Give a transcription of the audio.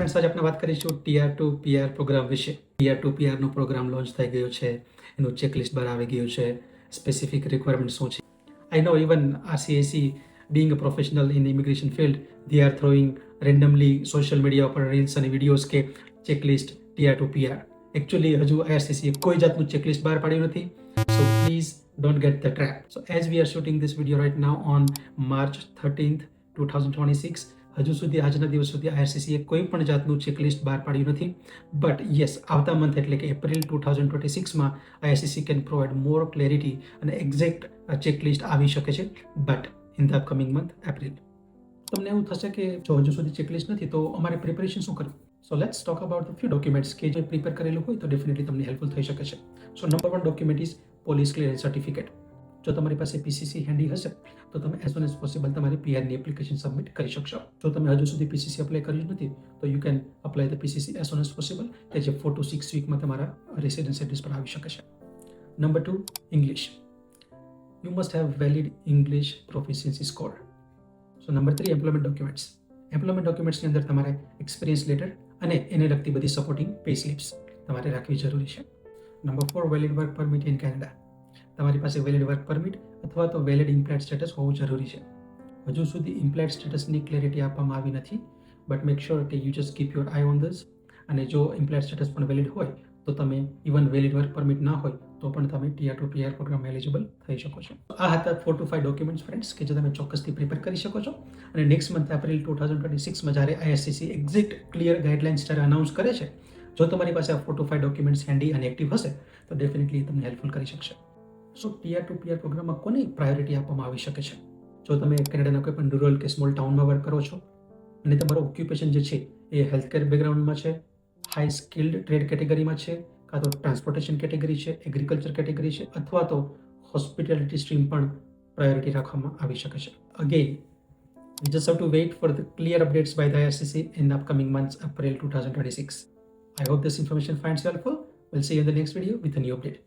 Friends, આજે આપણે વાત કરીશું ટીઆર2 પીઆર પ્રોગ્રામ વિશે. ટીઆર2 પીઆરનો પ્રોગ્રામ લોન્ચ થઈ ગયો છે, એનું ચેકલિસ્ટ બહાર આવી ગયું છે, સ્પેસિફિક રિક્વાયરમેન્ટ શું છે. આઈ નો even આરસીએસી being a professional in the immigration field, they are throwing randomly social media પર રીલ્સ અને વિડીયોઝ કે ચેકલિસ્ટ ટીઆર2 પીઆર. એકચ્યુઅલી હજુ આઈઆરસીસી કોઈ જાતનું ચેકલિસ્ટ બહાર પાડ્યું નથી. So please don't get the trap. So as we are shooting this video right now on March 13th, 2026, હજુ સુધી આજના દિવસ સુધી આઈઆરસીસીએ કોઈ પણ જાતનું ચેકલિસ્ટ બહાર પાડ્યું નથી. બટ યસ, આવતા મંથ એટલે કે એપ્રિલ 2026માં IRCC can provide more clarity અને એક્ઝેક્ટ ચેકલિસ્ટ આવી શકે છે. But in the upcoming month April. તમને એવું થશે કે જો હજુ સુધી ચેકલિસ્ટ નથી તો અમારે પ્રિપેરેશન શું કરવું? So let's talk about the few documents કે જે પ્રિપેર કરેલું હોય તો ડેફિનેટલી તમને હેલ્પફુલ થઈ શકે છે. So number 1 document is police clearance certificate. જો તમારી પાસે પીસીસી હેન્ડી હશે તો તમે એઝ સોન એઝ પોસિબલ તમારી પીઆરની એપ્લિકેશન સબમિટ કરી શકશો. જો તમે હજુ સુધી પીસીસી અપ્લાય કર્યું નથી તો you can apply the PCC as shown as possible, કે જે 4 to 6 વીકમાં તમારા રેસિડન્સ એડ્રેસ પર આવી શકે છે. Number 2, English. You must have valid English proficiency score. So number 3, employment documents. Employment documents ની અંદર તમારે એક્સપિરિયન્સ લેટર અને એને લગતી બધી સપોર્ટિંગ પે સ્લિપ્સ તમારે રાખવી જરૂરી છે. Number 4, valid work permit in Canada. તમારી પાસે વેલિડ વર્ક પરમિટ અથવા તો વેલિડ ઇમ્પ્લાયડ સ્ટેટસ હોવું જરૂરી છે. હજુ સુધી ઇમ્પ્લાયડ સ્ટેટસની ક્લેરિટી આપવામાં આવી નથી, બટ મેક શ્યોર કે you just keep your I on this. અને જો ઇમ્પ્લાયડ સ્ટેટસ પણ વેલિડ હોય તો તમે ઇવન વેલિડ વર્ક પરમિટ ના હોય તો પણ તમે ટીઆર2 પીઆર પ્રોગ્રામ એલિજિબલ થઈ શકો છો. આ હતા 4 to 5 ડોક્યુમેન્ટ્સ ફ્રેન્ડ્સ કે જે તમે ચોક્કસથી પ્રિપેર કરી શકો છો. અને નેક્સ્ટ મંથ એપ્રિલ 2026માં જ્યારે આઈઆરસીસી એક્ઝેક્ટ ક્લિયર ગાઈડલાઇન્સ જ્યારે અનાઉન્સ કરે છે, જો તમારી પાસે આ 4 to 5 ડોક્યુમેન્ટ્સ હેન્ડી અને એક્ટિવ હશે તો ડેફિનેટલી તમને હેલ્પફુલ કરી શકશે. સો ટીઆર2 પીઆર પ્રોગ્રામમાં કોની પ્રાયોરિટી આપવામાં આવી શકે છે? જો તમે કેનેડાના કોઈ પણ રૂરલ કે સ્મોલ ટાઉનમાં વર્ક કરો છો અને તમારું ઓક્યુપેશન જે છે એ હેલ્થકેર બેકગ્રાઉન્ડમાં છે, હાઈ સ્કિલ્ડ ટ્રેડ કેટેગરીમાં છે, કાં તો ટ્રાન્સપોર્ટેશન કેટેગરી છે, એગ્રીકલ્ચર કેટેગરી છે, અથવા તો હોસ્પિટાલિટી સ્ટ્રીમ પણ પ્રાયોરિટી રાખવામાં આવી શકે છે. Again, we just have to wait for the clear updates by the IRCC in the upcoming months, April 2026. I hope this information finds you helpful. We'll see you in the next video with a new update.